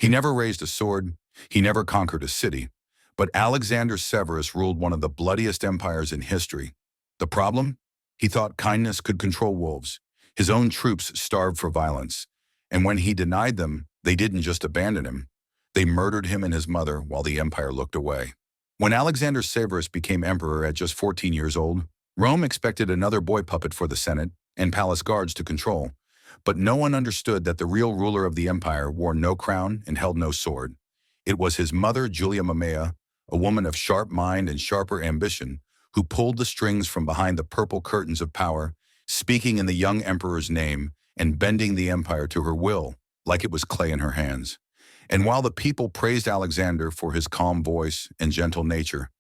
He never raised a sword, he never conquered a city, but Alexander Severus ruled one of the bloodiest empires in history. The problem? He thought kindness could control wolves. His own troops starved for violence. And when he denied them, they didn't just abandon him. They murdered him and his mother while the empire looked away. When Alexander Severus became emperor at just 14 years old, Rome expected another boy puppet for the Senate and palace guards to control. But no one understood that the real ruler of the empire wore no crown and held no sword. It was his mother, Julia Mamaea, a woman of sharp mind and sharper ambition, who pulled the strings from behind the purple curtains of power, speaking in the young emperor's name and bending the empire to her will, like it was clay in her hands. And while the people praised Alexander for his calm voice and gentle nature,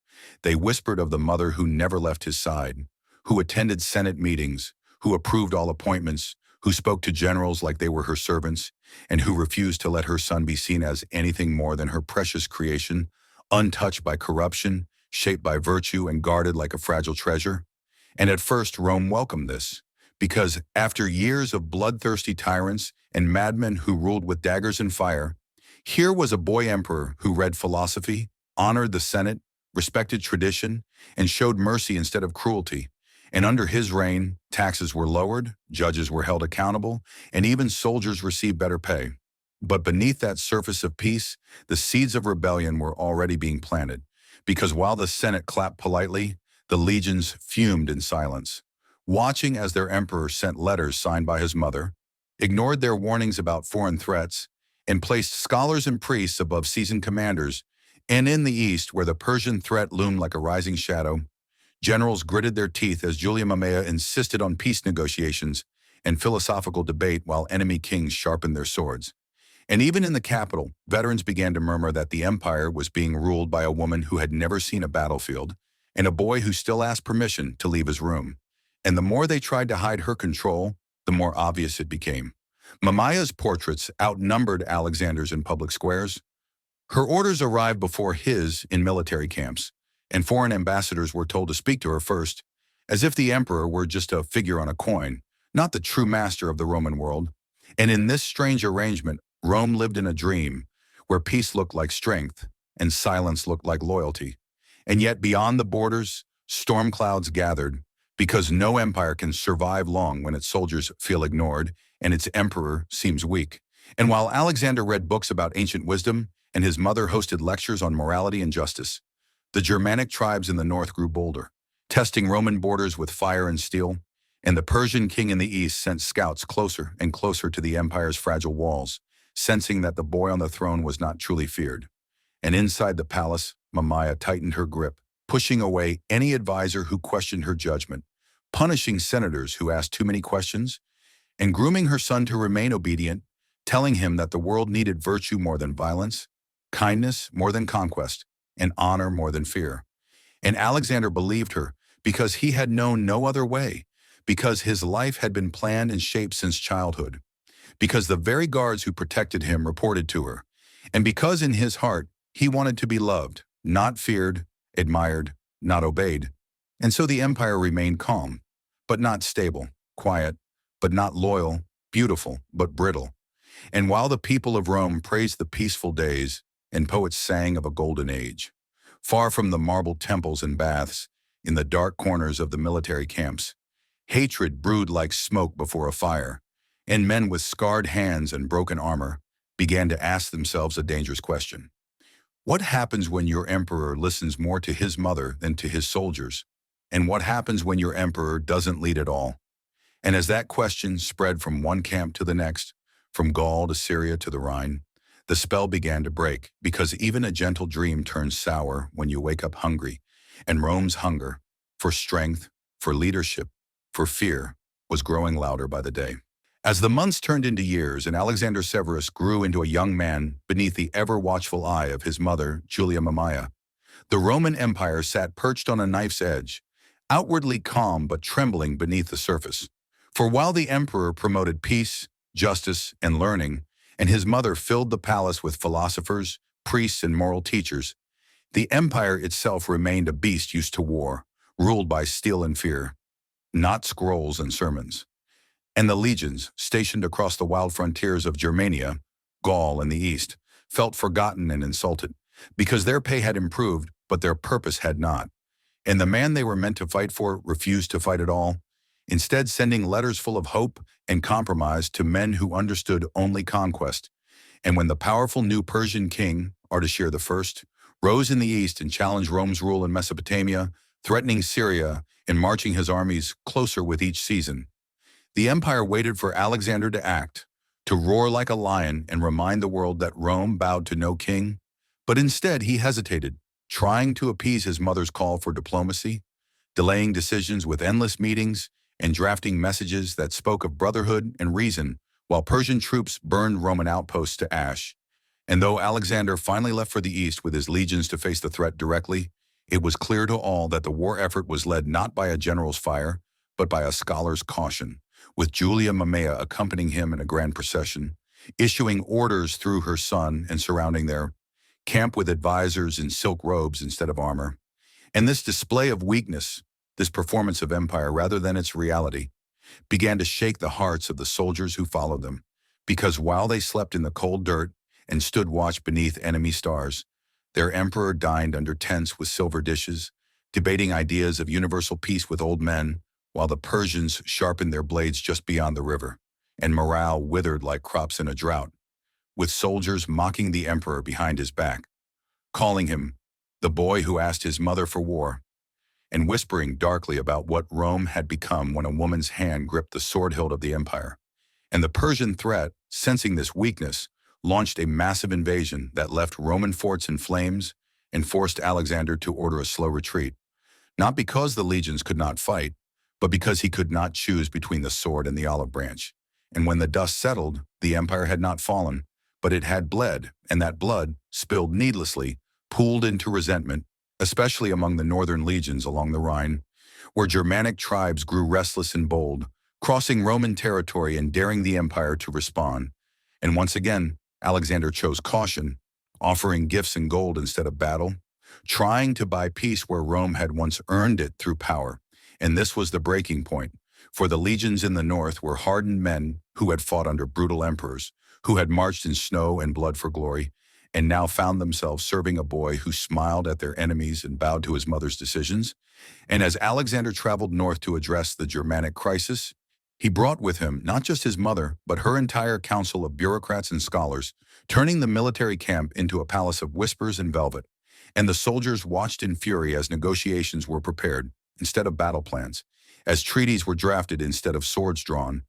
they whispered of the mother who never left his side, who attended Senate meetings, who approved all appointments, who spoke to generals like they were her servants, and who refused to let her son be seen as anything more than her precious creation, untouched by corruption, shaped by virtue, and guarded like a fragile treasure. And at first, Rome welcomed this, because after years of bloodthirsty tyrants and madmen who ruled with daggers and fire, here was a boy emperor who read philosophy, honored the Senate, respected tradition, and showed mercy instead of cruelty. And under his reign, taxes were lowered, judges were held accountable, and even soldiers received better pay. But beneath that surface of peace, the seeds of rebellion were already being planted, because while the Senate clapped politely, the legions fumed in silence, watching as their emperor sent letters signed by his mother, ignored their warnings about foreign threats, and placed scholars and priests above seasoned commanders. And in the east, where the Persian threat loomed like a rising shadow, generals gritted their teeth as Julia Mamaea insisted on peace negotiations and philosophical debate while enemy kings sharpened their swords. And even in the capital, veterans began to murmur that the empire was being ruled by a woman who had never seen a battlefield and a boy who still asked permission to leave his room. And the more they tried to hide her control, the more obvious it became. Mamaea's portraits outnumbered Alexander's in public squares. Her orders arrived before his in military camps, and foreign ambassadors were told to speak to her first, as if the emperor were just a figure on a coin, not the true master of the Roman world. And in this strange arrangement, Rome lived in a dream, where peace looked like strength and silence looked like loyalty. And yet beyond the borders, storm clouds gathered, because no empire can survive long when its soldiers feel ignored and its emperor seems weak. And while Alexander read books about ancient wisdom and his mother hosted lectures on morality and justice, the Germanic tribes in the north grew bolder, testing Roman borders with fire and steel, and the Persian king in the east sent scouts closer and closer to the empire's fragile walls, sensing that the boy on the throne was not truly feared. And inside the palace, Mamaea tightened her grip, pushing away any advisor who questioned her judgment, punishing senators who asked too many questions, and grooming her son to remain obedient, telling him that the world needed virtue more than violence, kindness more than conquest, and honor more than fear. And Alexander believed her because he had known no other way, because his life had been planned and shaped since childhood, because the very guards who protected him reported to her, and because in his heart he wanted to be loved, not feared, admired, not obeyed. And so the empire remained calm, but not stable, quiet, but not loyal, beautiful, but brittle. And while the people of Rome praised the peaceful days, and poets sang of a golden age, far from the marble temples and baths, in the dark corners of the military camps, hatred brewed like smoke before a fire, and men with scarred hands and broken armor began to ask themselves a dangerous question. What happens when your emperor listens more to his mother than to his soldiers? And what happens when your emperor doesn't lead at all? And as that question spread from one camp to the next, from Gaul to Syria to the Rhine, the spell began to break, because even a gentle dream turns sour when you wake up hungry, and Rome's hunger for strength, for leadership, for fear was growing louder by the day. As the months turned into years and Alexander Severus grew into a young man beneath the ever-watchful eye of his mother, Julia Mamaea, the Roman Empire sat perched on a knife's edge, outwardly calm but trembling beneath the surface. For while the emperor promoted peace, justice, and learning, and his mother filled the palace with philosophers, priests, and moral teachers, the empire itself remained a beast used to war, ruled by steel and fear, not scrolls and sermons. And the legions, stationed across the wild frontiers of Germania, Gaul, and the east, felt forgotten and insulted, because their pay had improved, but their purpose had not. And the man they were meant to fight for refused to fight at all, instead sending letters full of hope and compromise to men who understood only conquest. And when the powerful new Persian king, Artaxerxes I, rose in the east and challenged Rome's rule in Mesopotamia, threatening Syria and marching his armies closer with each season, the empire waited for Alexander to act, to roar like a lion and remind the world that Rome bowed to no king. But instead he hesitated, trying to appease his mother's call for diplomacy, delaying decisions with endless meetings and drafting messages that spoke of brotherhood and reason, while Persian troops burned Roman outposts to ash. And though Alexander finally left for the east with his legions to face the threat directly, it was clear to all that the war effort was led not by a general's fire, but by a scholar's caution, with Julia Mamaea accompanying him in a grand procession, issuing orders through her son and surrounding their camp with advisors in silk robes instead of armor. And this display of weakness, this performance of empire rather than its reality, began to shake the hearts of the soldiers who followed them, because while they slept in the cold dirt and stood watch beneath enemy stars, their emperor dined under tents with silver dishes, debating ideas of universal peace with old men, while the Persians sharpened their blades just beyond the river, and morale withered like crops in a drought, with soldiers mocking the emperor behind his back, calling him the boy who asked his mother for war, and whispering darkly about what Rome had become when a woman's hand gripped the sword hilt of the empire. And the Persian threat, sensing this weakness, launched a massive invasion that left Roman forts in flames and forced Alexander to order a slow retreat, not because the legions could not fight, but because he could not choose between the sword and the olive branch. And when the dust settled, the empire had not fallen, but it had bled, and that blood, spilled needlessly, pooled into resentment, especially among the northern legions along the Rhine, where Germanic tribes grew restless and bold, crossing Roman territory and daring the empire to respond. And once again, Alexander chose caution, offering gifts and gold instead of battle, trying to buy peace where Rome had once earned it through power. And this was the breaking point, for the legions in the north were hardened men who had fought under brutal emperors, who had marched in snow and blood for glory, and now found themselves serving a boy who smiled at their enemies and bowed to his mother's decisions. And as Alexander traveled north to address the Germanic crisis, he brought with him not just his mother, but her entire council of bureaucrats and scholars, turning the military camp into a palace of whispers and velvet. And the soldiers watched in fury as negotiations were prepared instead of battle plans, as treaties were drafted instead of swords drawn.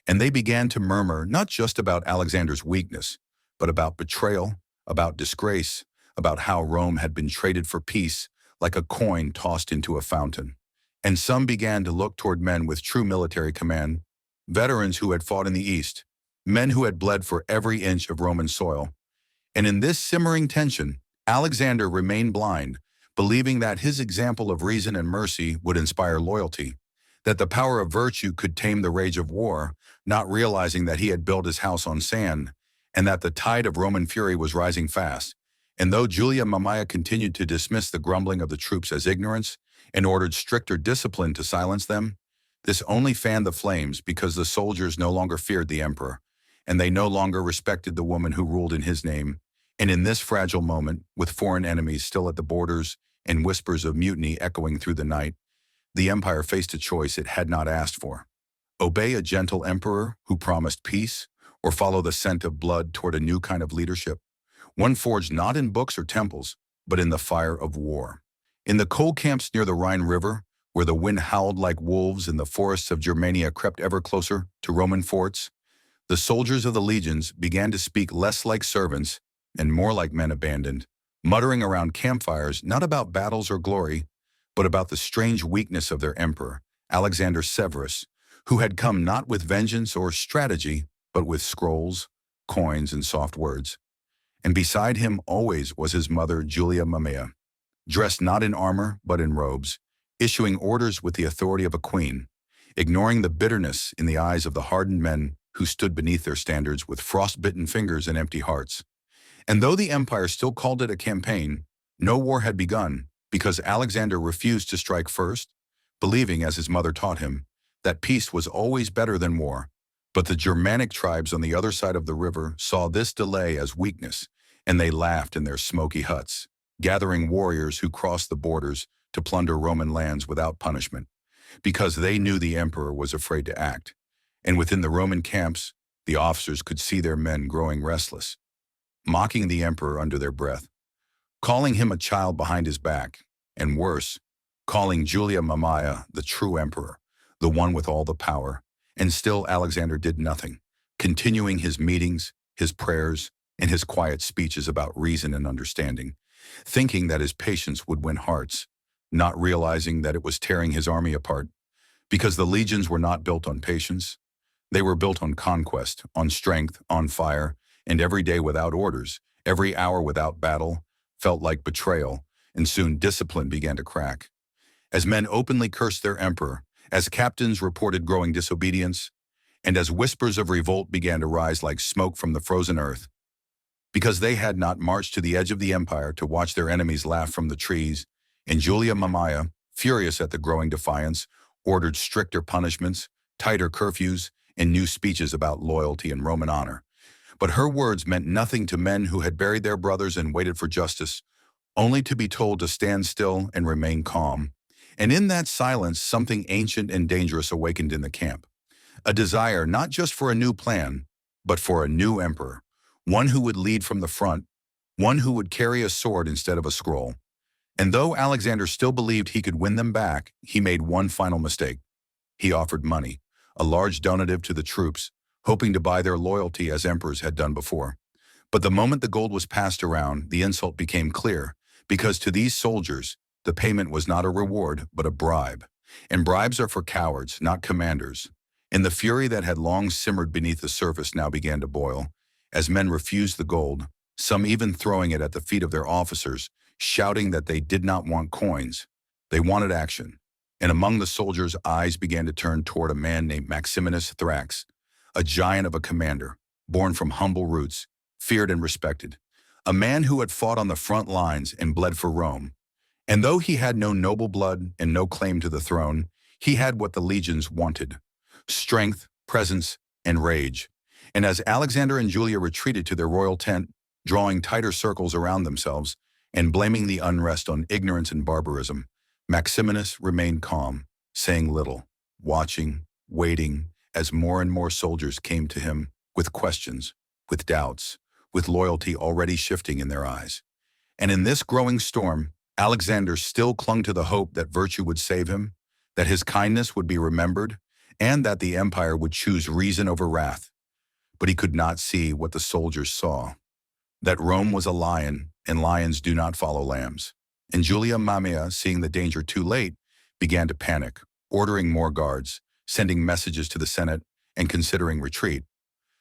And they began to murmur not just about Alexander's weakness, but about betrayal, about disgrace, about how Rome had been traded for peace like a coin tossed into a fountain. And some began to look toward men with true military command, veterans who had fought in the East, men who had bled for every inch of Roman soil. And in this simmering tension, Alexander remained blind, believing that his example of reason and mercy would inspire loyalty, that the power of virtue could tame the rage of war, not realizing that he had built his house on sand, and that the tide of Roman fury was rising fast. And though Julia Mamaea continued to dismiss the grumbling of the troops as ignorance and ordered stricter discipline to silence them, this only fanned the flames because the soldiers no longer feared the emperor, and they no longer respected the woman who ruled in his name. And in this fragile moment, with foreign enemies still at the borders and whispers of mutiny echoing through the night, the empire faced a choice it had not asked for. Obey a gentle emperor who promised peace, or follow the scent of blood toward a new kind of leadership, one forged not in books or temples, but in the fire of war. In the coal camps near the Rhine River, where the wind howled like wolves and the forests of Germania crept ever closer to Roman forts, the soldiers of the legions began to speak less like servants and more like men abandoned, muttering around campfires not about battles or glory, but about the strange weakness of their emperor, Alexander Severus, who had come not with vengeance or strategy, but with scrolls, coins, and soft words. And beside him always was his mother, Julia Mamaea, dressed not in armor, but in robes, issuing orders with the authority of a queen, ignoring the bitterness in the eyes of the hardened men who stood beneath their standards with frostbitten fingers and empty hearts. And though the empire still called it a campaign, no war had begun, because Alexander refused to strike first, believing, as his mother taught him, that peace was always better than war. But the Germanic tribes on the other side of the river saw this delay as weakness, and they laughed in their smoky huts, gathering warriors who crossed the borders to plunder Roman lands without punishment, because they knew the emperor was afraid to act. And within the Roman camps, the officers could see their men growing restless, mocking the emperor under their breath, calling him a child behind his back, and worse, calling Julia Mamaea the true emperor, the one with all the power. And still Alexander did nothing, continuing his meetings, his prayers, and his quiet speeches about reason and understanding, thinking that his patience would win hearts, not realizing that it was tearing his army apart, because the legions were not built on patience. They were built on conquest, on strength, on fire, and every day without orders, every hour without battle, felt like betrayal, and soon discipline began to crack. As men openly cursed their emperor, as captains reported growing disobedience, and as whispers of revolt began to rise like smoke from the frozen earth, because they had not marched to the edge of the empire to watch their enemies laugh from the trees, and Julia Mamaea, furious at the growing defiance, ordered stricter punishments, tighter curfews, and new speeches about loyalty and Roman honor. But her words meant nothing to men who had buried their brothers and waited for justice, only to be told to stand still and remain calm. And in that silence, something ancient and dangerous awakened in the camp. A desire not just for a new plan, but for a new emperor, one who would lead from the front, one who would carry a sword instead of a scroll. And though Alexander still believed he could win them back, he made one final mistake. He offered money, a large donative to the troops, hoping to buy their loyalty as emperors had done before. But the moment the gold was passed around, the insult became clear, because to these soldiers, the payment was not a reward, but a bribe. And bribes are for cowards, not commanders. And the fury that had long simmered beneath the surface now began to boil, as men refused the gold, some even throwing it at the feet of their officers, shouting that they did not want coins. They wanted action. And among the soldiers, eyes began to turn toward a man named Maximinus Thrax, a giant of a commander, born from humble roots, feared and respected, a man who had fought on the front lines and bled for Rome. And though he had no noble blood and no claim to the throne, he had what the legions wanted: strength, presence, and rage. And as Alexander and Julia retreated to their royal tent, drawing tighter circles around themselves and blaming the unrest on ignorance and barbarism, Maximinus remained calm, saying little, watching, waiting, as more and more soldiers came to him with questions, with doubts, with loyalty already shifting in their eyes. And in this growing storm, Alexander still clung to the hope that virtue would save him, that his kindness would be remembered, and that the empire would choose reason over wrath. But he could not see what the soldiers saw: that Rome was a lion, and lions do not follow lambs. And Julia Mamaea, seeing the danger too late, began to panic, ordering more guards, sending messages to the Senate, and considering retreat.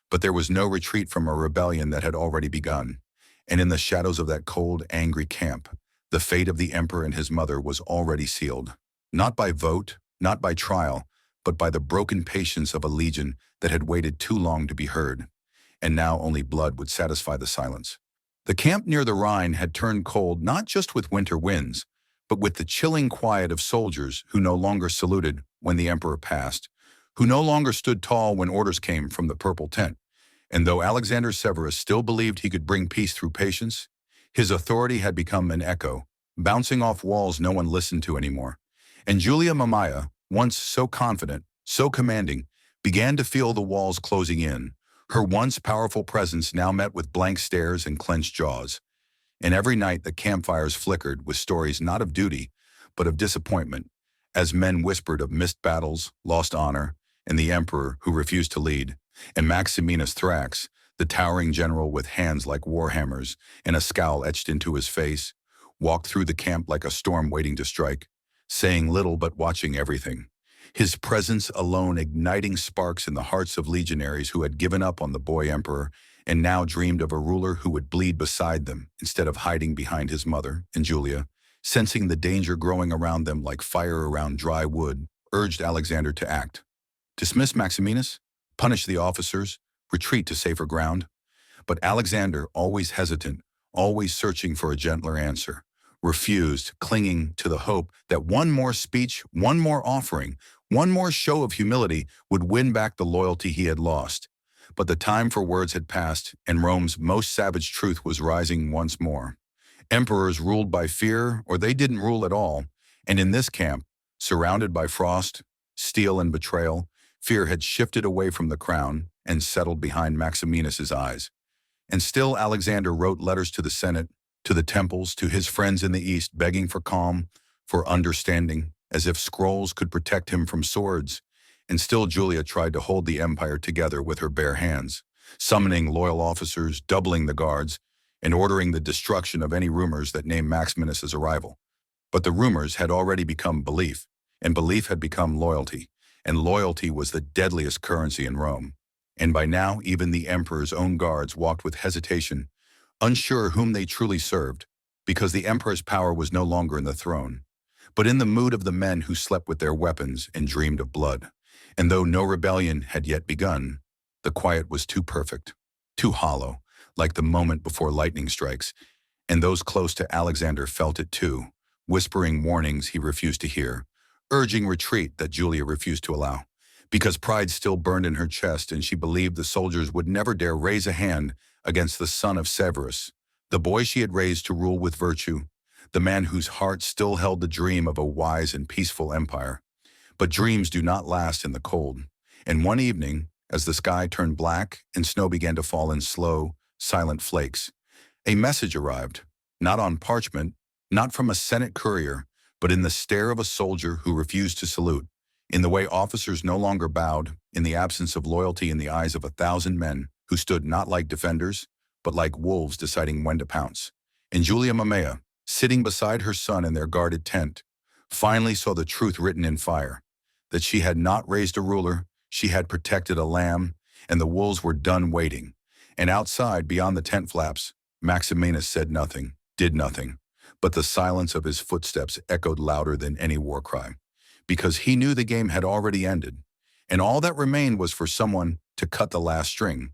But there was no retreat from a rebellion that had already begun. And in the shadows of that cold, angry camp, the fate of the emperor and his mother was already sealed, not by vote, not by trial, but by the broken patience of a legion that had waited too long to be heard. And now only blood would satisfy the silence. The camp near the Rhine had turned cold not just with winter winds, but with the chilling quiet of soldiers who no longer saluted when the emperor passed, who no longer stood tall when orders came from the purple tent. And though Alexander Severus still believed he could bring peace through patience, his authority had become an echo, bouncing off walls no one listened to anymore. And Julia Mamaea, once so confident, so commanding, began to feel the walls closing in, her once powerful presence now met with blank stares and clenched jaws. And every night the campfires flickered with stories not of duty, but of disappointment, as men whispered of missed battles, lost honor, and the emperor who refused to lead. And Maximinus Thrax, the towering general with hands like war hammers and a scowl etched into his face, walked through the camp like a storm waiting to strike, saying little but watching everything. His presence alone igniting sparks in the hearts of legionaries who had given up on the boy emperor and now dreamed of a ruler who would bleed beside them instead of hiding behind his mother and Julia, sensing the danger growing around them like fire around dry wood, urged Alexander to act. Dismiss Maximinus? Punish the officers? Retreat to safer ground? But Alexander, always hesitant, always searching for a gentler answer, refused, clinging to the hope that one more speech, one more offering, one more show of humility would win back the loyalty he had lost. But the time for words had passed, and Rome's most savage truth was rising once more. Emperors ruled by fear, or they didn't rule at all, and in this camp, surrounded by frost, steel, and betrayal, fear had shifted away from the crown and settled behind Maximinus's eyes. And still Alexander wrote letters to the Senate, to the temples, to his friends in the East, begging for calm, for understanding, as if scrolls could protect him from swords. And still Julia tried to hold the empire together with her bare hands, summoning loyal officers, doubling the guards, and ordering the destruction of any rumors that named Maximinus's arrival. But the rumors had already become belief, and belief had become loyalty, and loyalty was the deadliest currency in Rome. And by now, even the emperor's own guards walked with hesitation, unsure whom they truly served, because the emperor's power was no longer in the throne, but in the mood of the men who slept with their weapons and dreamed of blood. And though no rebellion had yet begun, the quiet was too perfect, too hollow, like the moment before lightning strikes, and those close to Alexander felt it too, whispering warnings he refused to hear, urging retreat that Julia refused to allow, because pride still burned in her chest and she believed the soldiers would never dare raise a hand against the son of Severus, the boy she had raised to rule with virtue, the man whose heart still held the dream of a wise and peaceful empire. But dreams do not last in the cold, and one evening, as the sky turned black and snow began to fall in slow, silent flakes, a message arrived, not on parchment, not from a Senate courier, but in the stare of a soldier who refused to salute, in the way officers no longer bowed, in the absence of loyalty in the eyes of 1,000 men who stood not like defenders, but like wolves deciding when to pounce. And Julia Mamaea, sitting beside her son in their guarded tent, finally saw the truth written in fire, that she had not raised a ruler, she had protected a lamb, and the wolves were done waiting. And outside, beyond the tent flaps, Maximinus said nothing, did nothing, but the silence of his footsteps echoed louder than any war cry, because he knew the game had already ended, and all that remained was for someone to cut the last string.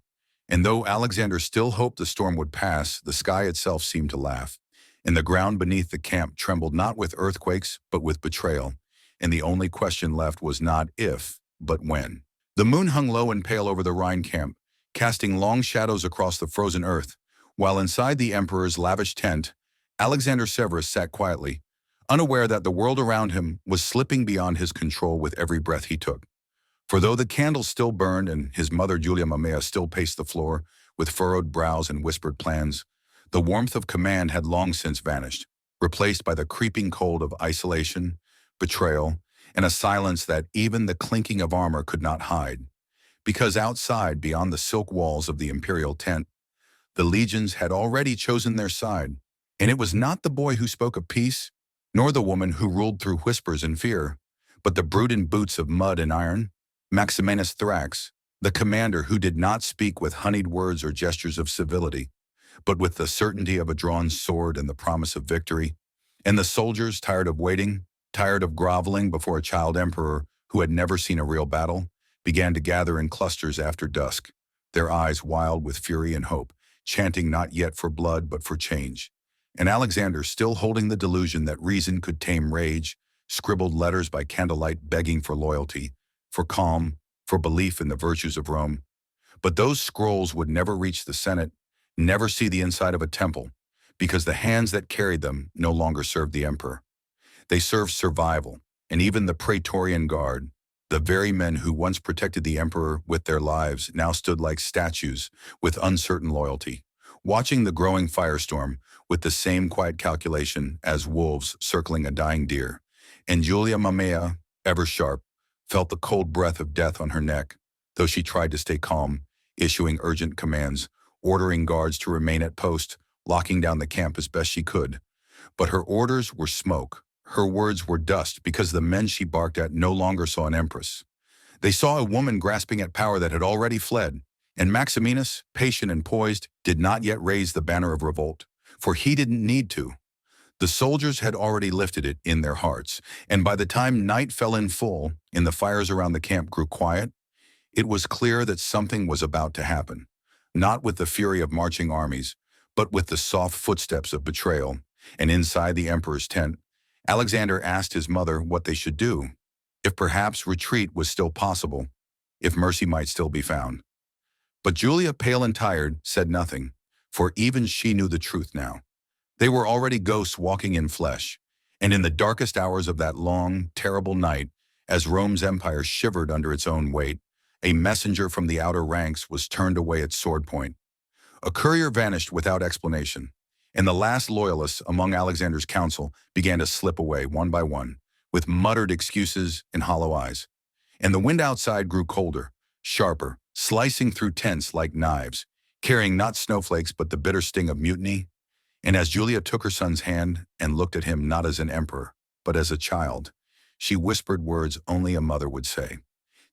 And though Alexander still hoped the storm would pass, the sky itself seemed to laugh, and the ground beneath the camp trembled not with earthquakes, but with betrayal, and the only question left was not if, but when. The moon hung low and pale over the Rhine camp, casting long shadows across the frozen earth, while inside the emperor's lavish tent, Alexander Severus sat quietly, unaware that the world around him was slipping beyond his control with every breath he took. For though the candles still burned and his mother Julia Mamaea still paced the floor with furrowed brows and whispered plans, the warmth of command had long since vanished, replaced by the creeping cold of isolation, betrayal, and a silence that even the clinking of armor could not hide. Because outside, beyond the silk walls of the imperial tent, the legions had already chosen their side, and it was not the boy who spoke of peace, nor the woman who ruled through whispers and fear, but the brute in boots of mud and iron, Maximinus Thrax, the commander who did not speak with honeyed words or gestures of civility, but with the certainty of a drawn sword and the promise of victory. And the soldiers, tired of waiting, tired of groveling before a child emperor who had never seen a real battle, began to gather in clusters after dusk, their eyes wild with fury and hope, chanting not yet for blood but for change. And Alexander, still holding the delusion that reason could tame rage, scribbled letters by candlelight begging for loyalty, for calm, for belief in the virtues of Rome. But those scrolls would never reach the Senate, never see the inside of a temple, because the hands that carried them no longer served the emperor. They served survival, and even the Praetorian Guard, the very men who once protected the emperor with their lives, now stood like statues with uncertain loyalty, watching the growing firestorm with the same quiet calculation as wolves circling a dying deer. And Julia Mamaea, ever sharp, felt the cold breath of death on her neck, though she tried to stay calm, issuing urgent commands, ordering guards to remain at post, locking down the camp as best she could. But her orders were smoke. Her words were dust, because the men she barked at no longer saw an empress. They saw a woman grasping at power that had already fled, and Maximinus, patient and poised, did not yet raise the banner of revolt, for he didn't need to. The soldiers had already lifted it in their hearts, and by the time night fell in full and the fires around the camp grew quiet, it was clear that something was about to happen, not with the fury of marching armies, but with the soft footsteps of betrayal. And inside the emperor's tent, Alexander asked his mother what they should do, if perhaps retreat was still possible, if mercy might still be found. But Julia, pale and tired, said nothing, for even she knew the truth now. They were already ghosts walking in flesh, and in the darkest hours of that long, terrible night, as Rome's empire shivered under its own weight, a messenger from the outer ranks was turned away at sword point. A courier vanished without explanation, and the last loyalists among Alexander's council began to slip away one by one, with muttered excuses and hollow eyes. And the wind outside grew colder, sharper, slicing through tents like knives, carrying not snowflakes but the bitter sting of mutiny. And as Julia took her son's hand and looked at him not as an emperor, but as a child, she whispered words only a mother would say,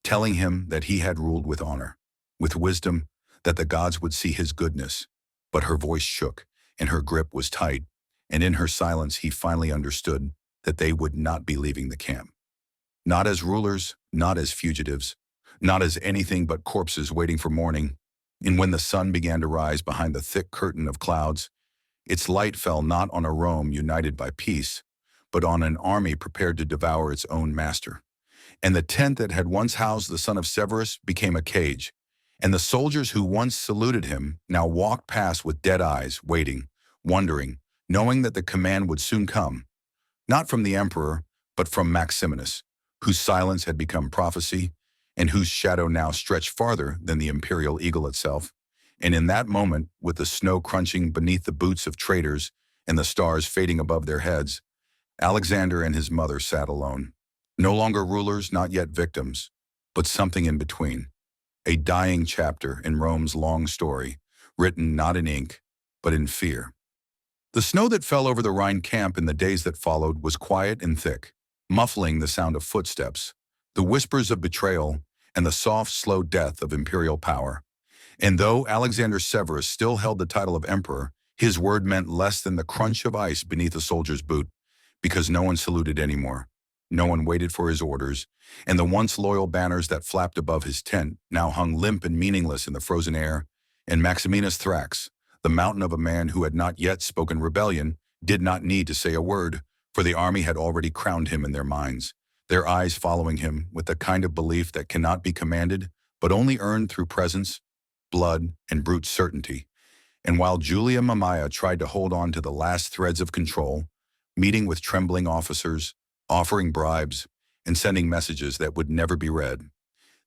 telling him that he had ruled with honor, with wisdom, that the gods would see his goodness. But her voice shook, and her grip was tight, and in her silence he finally understood that they would not be leaving the camp. Not as rulers, not as fugitives, not as anything but corpses waiting for morning. And when the sun began to rise behind the thick curtain of clouds, its light fell not on a Rome united by peace, but on an army prepared to devour its own master. And the tent that had once housed the son of Severus became a cage, and the soldiers who once saluted him now walked past with dead eyes, waiting, wondering, knowing that the command would soon come, not from the emperor, but from Maximinus, whose silence had become prophecy, and whose shadow now stretched farther than the imperial eagle itself. And in that moment, with the snow crunching beneath the boots of traitors and the stars fading above their heads, Alexander and his mother sat alone. No longer rulers, not yet victims, but something in between. A dying chapter in Rome's long story, written not in ink, but in fear. The snow that fell over the Rhine camp in the days that followed was quiet and thick, muffling the sound of footsteps, the whispers of betrayal, and the soft, slow death of imperial power. And though Alexander Severus still held the title of emperor, his word meant less than the crunch of ice beneath a soldier's boot, because no one saluted anymore. No one waited for his orders, and the once loyal banners that flapped above his tent now hung limp and meaningless in the frozen air, and Maximinus Thrax, the mountain of a man who had not yet spoken rebellion, did not need to say a word, for the army had already crowned him in their minds, their eyes following him with the kind of belief that cannot be commanded, but only earned through presence, blood, and brute certainty. And while Julia Mamaea tried to hold on to the last threads of control, meeting with trembling officers, offering bribes, and sending messages that would never be read,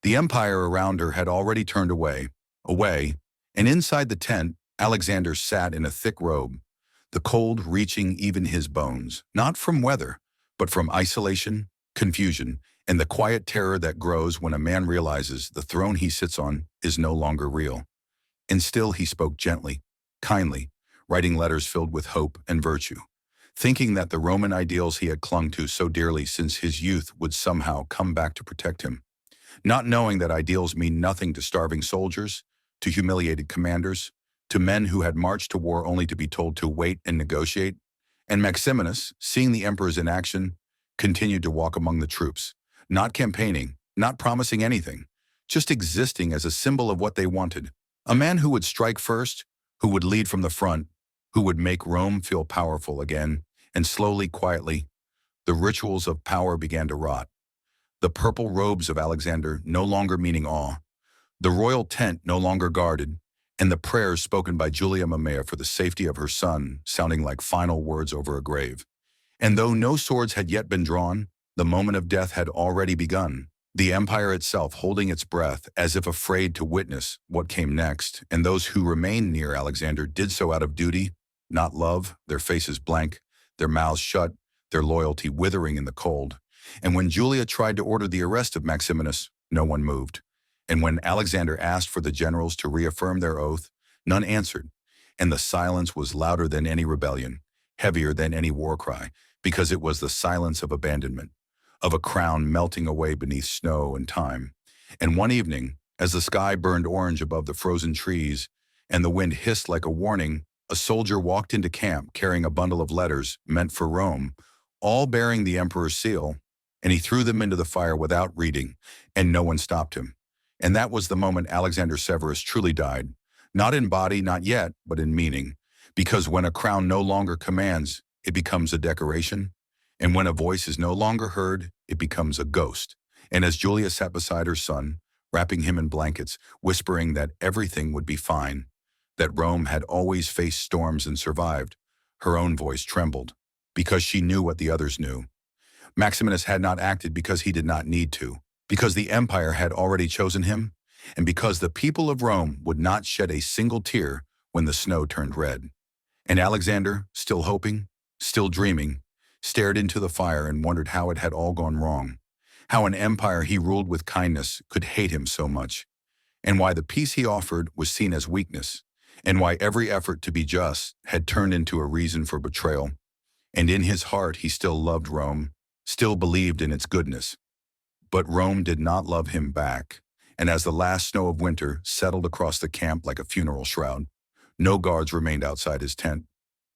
the empire around her had already turned away, and inside the tent, Alexander sat in a thick robe, the cold reaching even his bones, not from weather, but from isolation, confusion, and the quiet terror that grows when a man realizes the throne he sits on is no longer real. And still he spoke gently, kindly, writing letters filled with hope and virtue, thinking that the Roman ideals he had clung to so dearly since his youth would somehow come back to protect him, not knowing that ideals mean nothing to starving soldiers, to humiliated commanders, to men who had marched to war only to be told to wait and negotiate. And Maximinus, seeing the emperors in action, continued to walk among the troops, not campaigning, not promising anything, just existing as a symbol of what they wanted. A man who would strike first, who would lead from the front, who would make Rome feel powerful again, and slowly, quietly, the rituals of power began to rot. The purple robes of Alexander no longer meaning awe, the royal tent no longer guarded, and the prayers spoken by Julia Mamaea for the safety of her son sounding like final words over a grave. And though no swords had yet been drawn, the moment of death had already begun, the empire itself holding its breath as if afraid to witness what came next, and those who remained near Alexander did so out of duty, not love, their faces blank, their mouths shut, their loyalty withering in the cold. And when Julia tried to order the arrest of Maximinus, no one moved. And when Alexander asked for the generals to reaffirm their oath, none answered, and the silence was louder than any rebellion, heavier than any war cry, because it was the silence of abandonment, of a crown melting away beneath snow and time. And one evening, as the sky burned orange above the frozen trees and the wind hissed like a warning, a soldier walked into camp carrying a bundle of letters meant for Rome, all bearing the emperor's seal, and he threw them into the fire without reading, and no one stopped him. And that was the moment Alexander Severus truly died, not in body, not yet, but in meaning, because when a crown no longer commands, it becomes a decoration, and when a voice is no longer heard, it becomes a ghost. And as Julia sat beside her son, wrapping him in blankets, whispering that everything would be fine, that Rome had always faced storms and survived. Her own voice trembled, because she knew what the others knew. Maximinus had not acted because he did not need to, because the empire had already chosen him, and because the people of Rome would not shed a single tear when the snow turned red. And Alexander, still hoping, still dreaming, stared into the fire and wondered how it had all gone wrong, how an empire he ruled with kindness could hate him so much, and why the peace he offered was seen as weakness, and why every effort to be just had turned into a reason for betrayal. And in his heart he still loved Rome, still believed in its goodness. But Rome did not love him back, and as the last snow of winter settled across the camp like a funeral shroud, no guards remained outside his tent.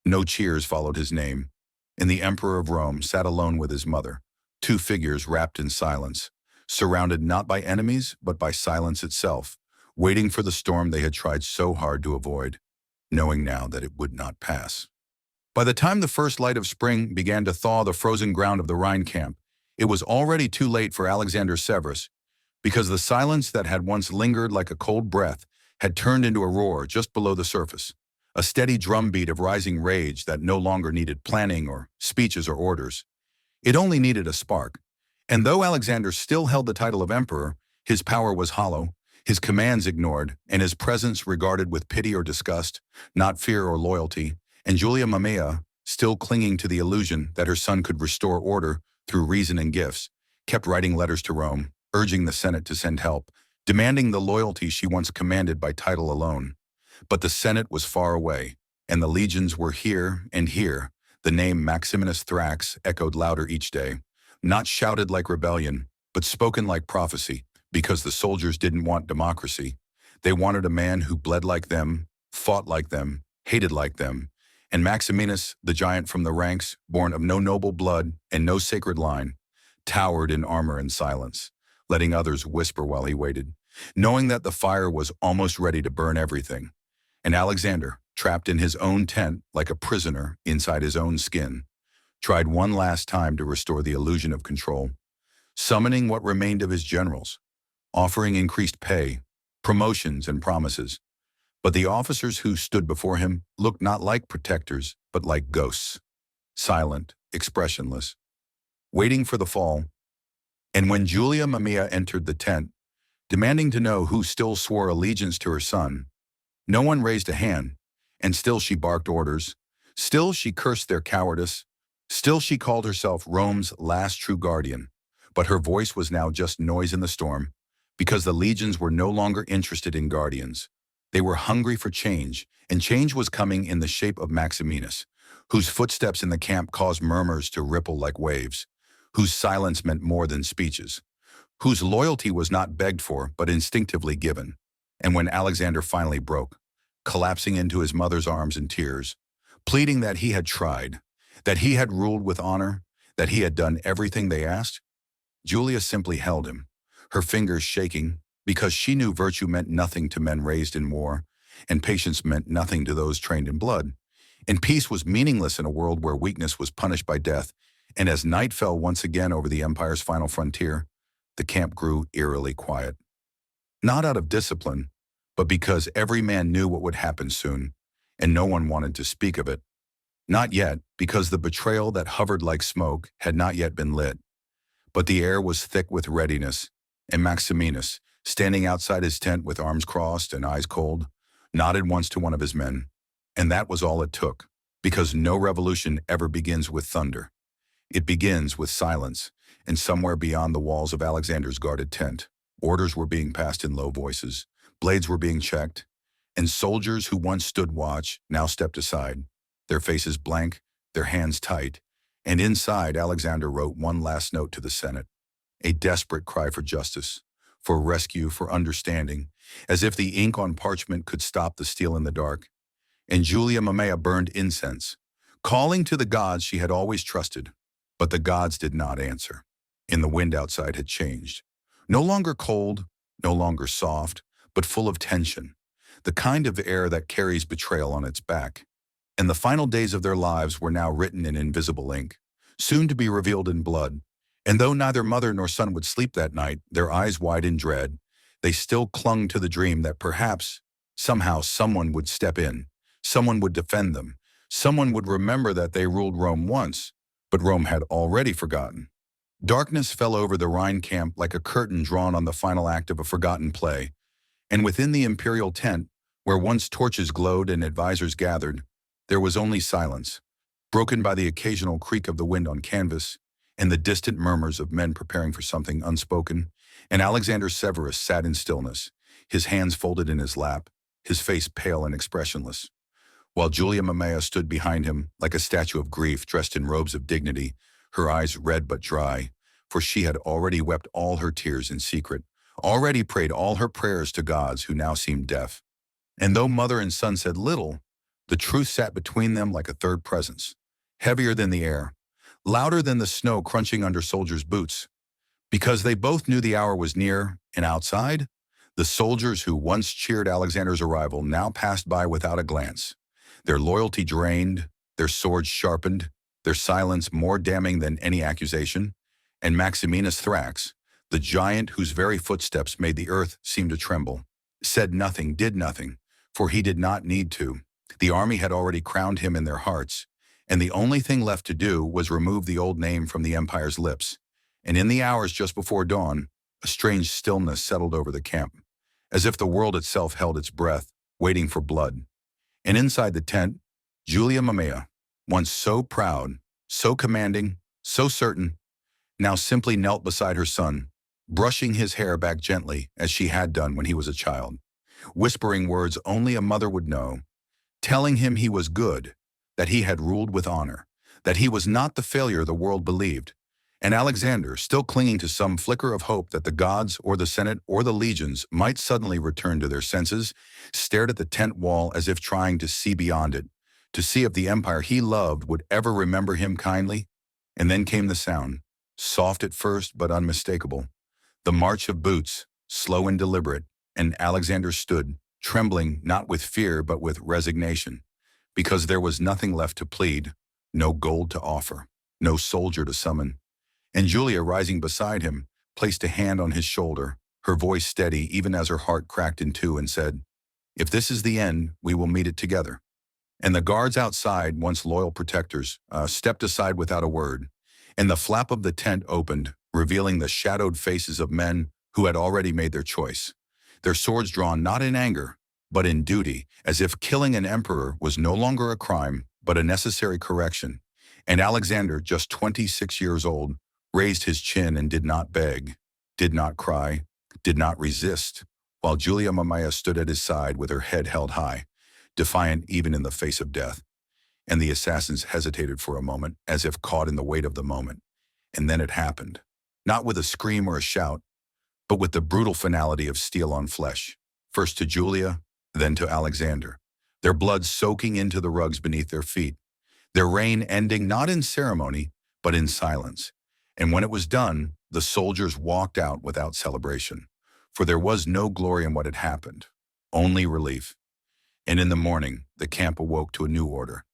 No cheers followed his name, and the Emperor of Rome sat alone with his mother, two figures wrapped in silence, surrounded not by enemies but by silence itself, waiting for the storm they had tried so hard to avoid, knowing now that it would not pass. By the time the first light of spring began to thaw the frozen ground of the Rhine camp, it was already too late for Alexander Severus, because the silence that had once lingered like a cold breath had turned into a roar just below the surface, a steady drumbeat of rising rage that no longer needed planning or speeches or orders. It only needed a spark. And though Alexander still held the title of emperor, his power was hollow, his commands ignored, and his presence regarded with pity or disgust, not fear or loyalty, and Julia Mamaea, still clinging to the illusion that her son could restore order through reason and gifts, kept writing letters to Rome, urging the Senate to send help, demanding the loyalty she once commanded by title alone. But the Senate was far away, and the legions were here and here. The name Maximinus Thrax echoed louder each day, not shouted like rebellion, but spoken like prophecy, because the soldiers didn't want democracy. They wanted a man who bled like them, fought like them, hated like them. And Maximinus, the giant from the ranks, born of no noble blood and no sacred line, towered in armor and silence, letting others whisper while he waited, knowing that the fire was almost ready to burn everything. And Alexander, trapped in his own tent like a prisoner inside his own skin, tried one last time to restore the illusion of control, summoning what remained of his generals, offering increased pay, promotions, and promises. But the officers who stood before him looked not like protectors, but like ghosts, silent, expressionless, waiting for the fall. And when Julia Mamaea entered the tent, demanding to know who still swore allegiance to her son, no one raised a hand, and still she barked orders, still she cursed their cowardice, still she called herself Rome's last true guardian. But her voice was now just noise in the storm, because the legions were no longer interested in guardians. They were hungry for change, and change was coming in the shape of Maximinus, whose footsteps in the camp caused murmurs to ripple like waves, whose silence meant more than speeches, whose loyalty was not begged for but instinctively given. And when Alexander finally broke, collapsing into his mother's arms in tears, pleading that he had tried, that he had ruled with honor, that he had done everything they asked, Julia simply held him, her fingers shaking, because she knew virtue meant nothing to men raised in war, and patience meant nothing to those trained in blood, and peace was meaningless in a world where weakness was punished by death. And as night fell once again over the empire's final frontier, the camp grew eerily quiet. Not out of discipline, but because every man knew what would happen soon, and no one wanted to speak of it. Not yet, because the betrayal that hovered like smoke had not yet been lit. But the air was thick with readiness, and Maximinus, standing outside his tent with arms crossed and eyes cold, nodded once to one of his men. And that was all it took, because no revolution ever begins with thunder. It begins with silence, and somewhere beyond the walls of Alexander's guarded tent, orders were being passed in low voices, blades were being checked, and soldiers who once stood watch now stepped aside, their faces blank, their hands tight, and inside Alexander wrote one last note to the Senate, a desperate cry for justice, for rescue, for understanding, as if the ink on parchment could stop the steel in the dark. And Julia Mamaea burned incense, calling to the gods she had always trusted, but the gods did not answer, and the wind outside had changed. No longer cold, no longer soft, but full of tension, the kind of air that carries betrayal on its back. And the final days of their lives were now written in invisible ink, soon to be revealed in blood. And though neither mother nor son would sleep that night, their eyes wide in dread, They still clung to the dream that perhaps, somehow, someone would step in, someone would defend them, someone would remember that they ruled Rome once, but Rome had already forgotten. Darkness fell over the Rhine camp like a curtain drawn on the final act of a forgotten play, and within the imperial tent, where once torches glowed and advisors gathered, there was only silence, broken by the occasional creak of the wind on canvas and the distant murmurs of men preparing for something unspoken. And Alexander Severus sat in stillness, his hands folded in his lap, his face pale and expressionless, while Julia Mamaea stood behind him like a statue of grief dressed in robes of dignity, her eyes red but dry, for she had already wept all her tears in secret, already prayed all her prayers to gods who now seemed deaf. And though mother and son said little, the truth sat between them like a third presence, heavier than the air, louder than the snow crunching under soldiers' boots, because they both knew the hour was near, and outside, the soldiers who once cheered Alexander's arrival now passed by without a glance, their loyalty drained, their swords sharpened, their silence more damning than any accusation, and Maximinus Thrax, the giant whose very footsteps made the earth seem to tremble, said nothing, did nothing, for he did not need to. The army had already crowned him in their hearts, and the only thing left to do was remove the old name from the empire's lips. And in the hours just before dawn, a strange stillness settled over the camp, as if the world itself held its breath, waiting for blood. And inside the tent, Julia Mamaea, once so proud, so commanding, so certain, now simply knelt beside her son, brushing his hair back gently as she had done when he was a child, whispering words only a mother would know, telling him he was good, that he had ruled with honor, that he was not the failure the world believed. And Alexander, still clinging to some flicker of hope that the gods or the Senate or the legions might suddenly return to their senses, stared at the tent wall as if trying to see beyond it, to see if the empire he loved would ever remember him kindly. And then came the sound, soft at first but unmistakable, the march of boots, slow and deliberate, and Alexander stood, trembling not with fear but with resignation, because there was nothing left to plead, no gold to offer, no soldier to summon. And Julia, rising beside him, placed a hand on his shoulder, her voice steady even as her heart cracked in two, and said, "If this is the end, we will meet it together." And the guards outside, once loyal protectors, stepped aside without a word, and the flap of the tent opened, revealing the shadowed faces of men who had already made their choice, their swords drawn not in anger, but in duty, as if killing an emperor was no longer a crime, but a necessary correction. And Alexander, just 26 years old, raised his chin and did not beg, did not cry, did not resist, while Julia Mamaea stood at his side with her head held high, defiant even in the face of death. And the assassins hesitated for a moment, as if caught in the weight of the moment. And then it happened, not with a scream or a shout, but with the brutal finality of steel on flesh, first to Julia, then to Alexander, their blood soaking into the rugs beneath their feet, their reign ending not in ceremony, but in silence. And when it was done, the soldiers walked out without celebration, for there was no glory in what had happened, only relief. And in the morning, the camp awoke to a new order.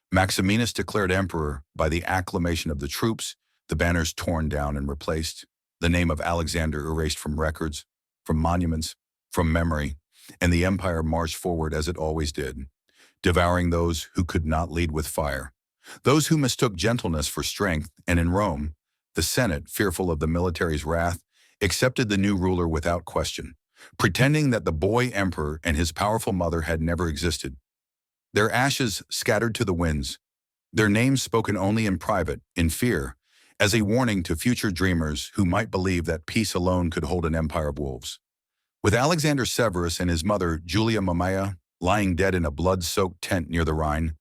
Maximinus declared emperor by the acclamation of the troops, the banners torn down and replaced, the name of Alexander erased from records, from monuments, from memory, and the empire marched forward as it always did, devouring those who could not lead with fire, those who mistook gentleness for strength. And in Rome, the Senate, fearful of the military's wrath, accepted the new ruler without question, pretending that the boy emperor and his powerful mother had never existed. Their ashes scattered to the winds, their names spoken only in private, in fear, as a warning to future dreamers who might believe that peace alone could hold an empire of wolves. With Alexander Severus and his mother, Julia Mamaea, lying dead in a blood-soaked tent near the Rhine,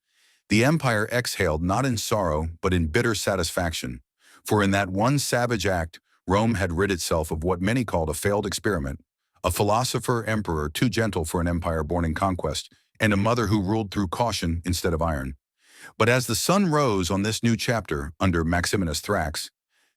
the empire exhaled not in sorrow but in bitter satisfaction, for in that one savage act, Rome had rid itself of what many called a failed experiment, a philosopher-emperor too gentle for an empire born in conquest, and a mother who ruled through caution instead of iron. But as the sun rose on this new chapter under Maximinus Thrax,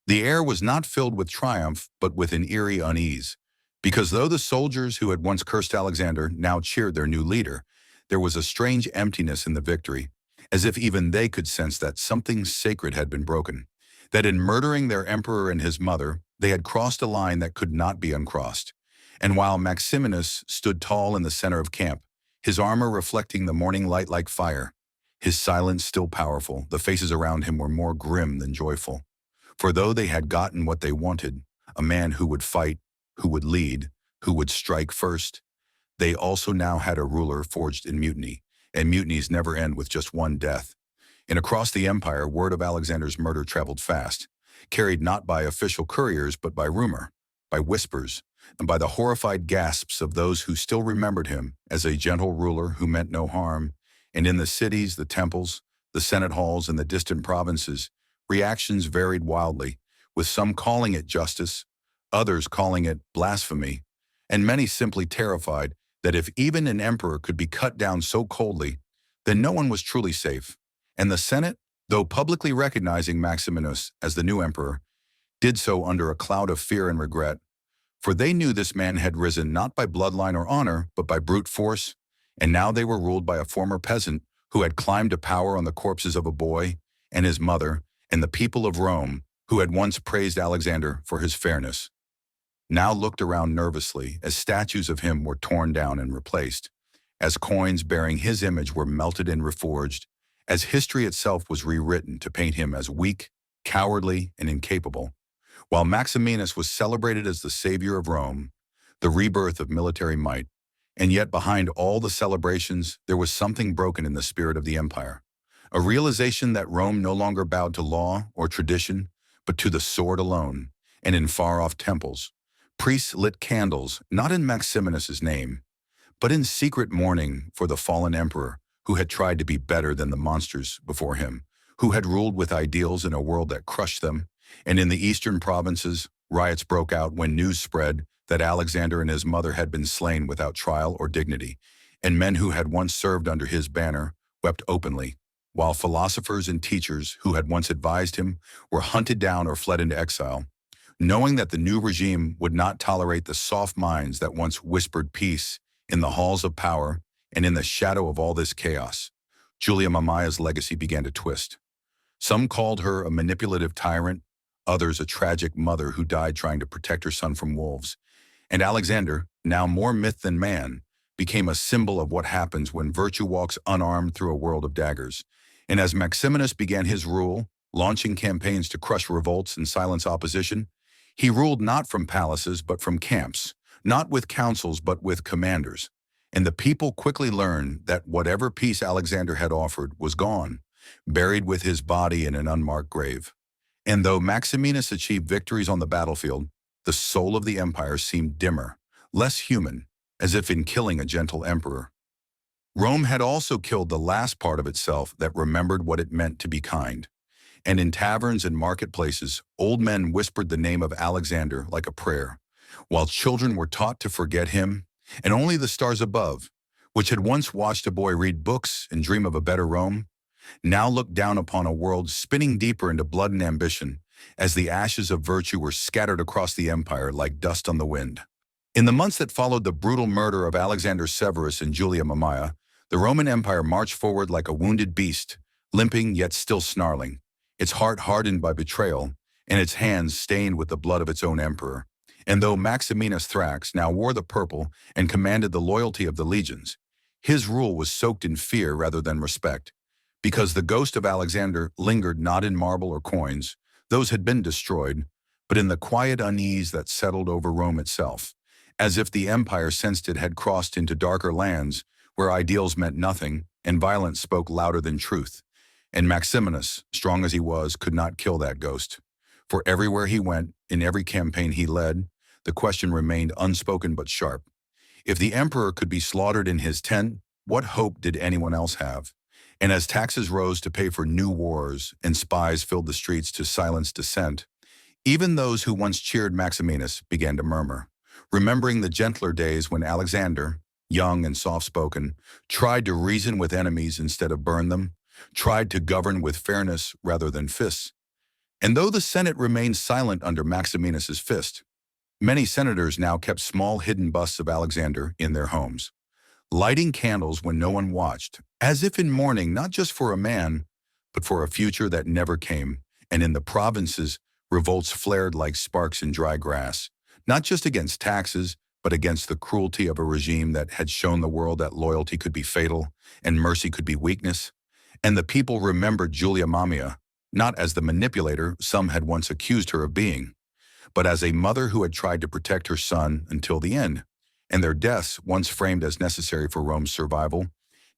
the air was not filled with triumph but with an eerie unease, because though the soldiers who had once cursed Alexander now cheered their new leader, there was a strange emptiness in the victory, as if even they could sense that something sacred had been broken, that in murdering their emperor and his mother, they had crossed a line that could not be uncrossed. And while Maximinus stood tall in the center of camp, his armor reflecting the morning light like fire, his silence still powerful, the faces around him were more grim than joyful. For though they had gotten what they wanted, a man who would fight, who would lead, who would strike first, they also now had a ruler forged in mutiny, and mutinies never end with just one death. And across the empire, word of Alexander's murder traveled fast, carried not by official couriers but by rumor, by whispers, and by the horrified gasps of those who still remembered him as a gentle ruler who meant no harm. And in the cities, the temples, the senate halls, and the distant provinces, reactions varied wildly, with some calling it justice, others calling it blasphemy, and many simply terrified that if even an emperor could be cut down so coldly, then no one was truly safe. And the Senate, though publicly recognizing Maximinus as the new emperor, did so under a cloud of fear and regret, for they knew this man had risen not by bloodline or honor, but by brute force, and now they were ruled by a former peasant who had climbed to power on the corpses of a boy and his mother and the people of Rome who had once praised Alexander for his fairness. Now looked around nervously as statues of him were torn down and replaced, as coins bearing his image were melted and reforged, as history itself was rewritten to paint him as weak, cowardly, and incapable. While Maximinus was celebrated as the savior of Rome, the rebirth of military might, and yet behind all the celebrations there was something broken in the spirit of the empire, a realization that Rome no longer bowed to law or tradition, but to the sword alone, and in far-off temples, priests lit candles, not in Maximinus's name, but in secret mourning for the fallen emperor who had tried to be better than the monsters before him, who had ruled with ideals in a world that crushed them. And in the eastern provinces, riots broke out when news spread that Alexander and his mother had been slain without trial or dignity, and men who had once served under his banner wept openly, while philosophers and teachers who had once advised him were hunted down or fled into exile. Knowing that the new regime would not tolerate the soft minds that once whispered peace in the halls of power and in the shadow of all this chaos, Julia Mamaea's legacy began to twist. Some called her a manipulative tyrant, others a tragic mother who died trying to protect her son from wolves. And Alexander, now more myth than man, became a symbol of what happens when virtue walks unarmed through a world of daggers. And as Maximinus began his rule, launching campaigns to crush revolts and silence opposition, he ruled not from palaces but from camps, not with councils but with commanders. And the people quickly learned that whatever peace Alexander had offered was gone, buried with his body in an unmarked grave. And though Maximinus achieved victories on the battlefield, the soul of the empire seemed dimmer, less human, as if in killing a gentle emperor. Rome had also killed the last part of itself that remembered what it meant to be kind. And in taverns and marketplaces, old men whispered the name of Alexander like a prayer, while children were taught to forget him, and only the stars above, which had once watched a boy read books and dream of a better Rome, now looked down upon a world spinning deeper into blood and ambition, as the ashes of virtue were scattered across the empire like dust on the wind. In the months that followed the brutal murder of Alexander Severus and Julia Mamaea, the Roman Empire marched forward like a wounded beast, limping yet still snarling, its heart hardened by betrayal, and its hands stained with the blood of its own emperor. And though Maximinus Thrax now wore the purple and commanded the loyalty of the legions, his rule was soaked in fear rather than respect, because the ghost of Alexander lingered not in marble or coins, those had been destroyed, but in the quiet unease that settled over Rome itself, as if the empire sensed it had crossed into darker lands where ideals meant nothing and violence spoke louder than truth. And Maximinus, strong as he was, could not kill that ghost. For everywhere he went, in every campaign he led, the question remained unspoken but sharp. If the emperor could be slaughtered in his tent, what hope did anyone else have? And as taxes rose to pay for new wars and spies filled the streets to silence dissent, even those who once cheered Maximinus began to murmur, remembering the gentler days when Alexander, young and soft-spoken, tried to reason with enemies instead of burn them, tried to govern with fairness rather than fists. And though the Senate remained silent under Maximinus's fist, many senators now kept small hidden busts of Alexander in their homes, lighting candles when no one watched, as if in mourning not just for a man, but for a future that never came. And in the provinces, revolts flared like sparks in dry grass, not just against taxes, but against the cruelty of a regime that had shown the world that loyalty could be fatal and mercy could be weakness. And the people remembered Julia Mamiya, not as the manipulator some had once accused her of being, but as a mother who had tried to protect her son until the end. And their deaths, once framed as necessary for Rome's survival,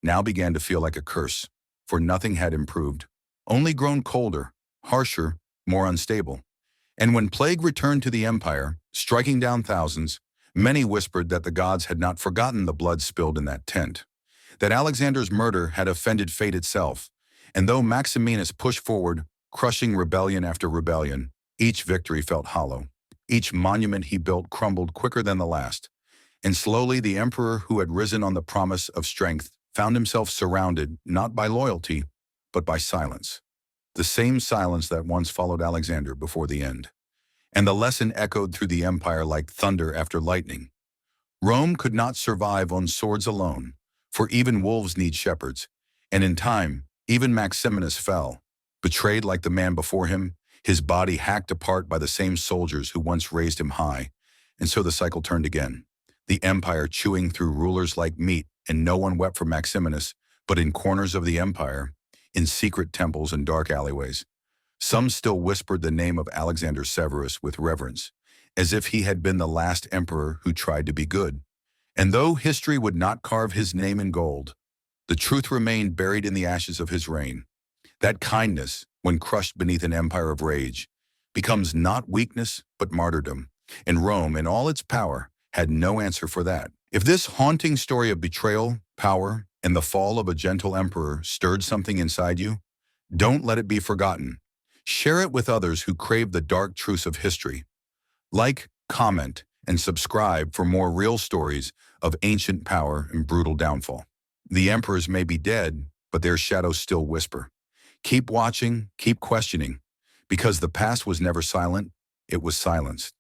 now began to feel like a curse, for nothing had improved, only grown colder, harsher, more unstable. And when plague returned to the empire, striking down thousands, many whispered that the gods had not forgotten the blood spilled in that tent, that Alexander's murder had offended fate itself. And though Maximinus pushed forward, crushing rebellion after rebellion, each victory felt hollow. Each monument he built crumbled quicker than the last. And slowly the emperor who had risen on the promise of strength found himself surrounded not by loyalty, but by silence. The same silence that once followed Alexander before the end. And the lesson echoed through the empire like thunder after lightning. Rome could not survive on swords alone, for even wolves need shepherds. And in time, even Maximinus fell, betrayed like the man before him, his body hacked apart by the same soldiers who once raised him high. And so the cycle turned again. The empire chewing through rulers like meat, and no one wept for Maximinus, but in corners of the empire, in secret temples and dark alleyways, some still whispered the name of Alexander Severus with reverence, as if he had been the last emperor who tried to be good. And though history would not carve his name in gold, the truth remained buried in the ashes of his reign. That kindness, when crushed beneath an empire of rage, becomes not weakness but martyrdom. And Rome, in all its power, had no answer for that. If this haunting story of betrayal, power, and the fall of a gentle emperor stirred something inside you, don't let it be forgotten. Share it with others who crave the dark truths of history. Like, comment, and subscribe for more real stories of ancient power and brutal downfall. The emperors may be dead, but their shadows still whisper. Keep watching, keep questioning, because the past was never silent, it was silenced.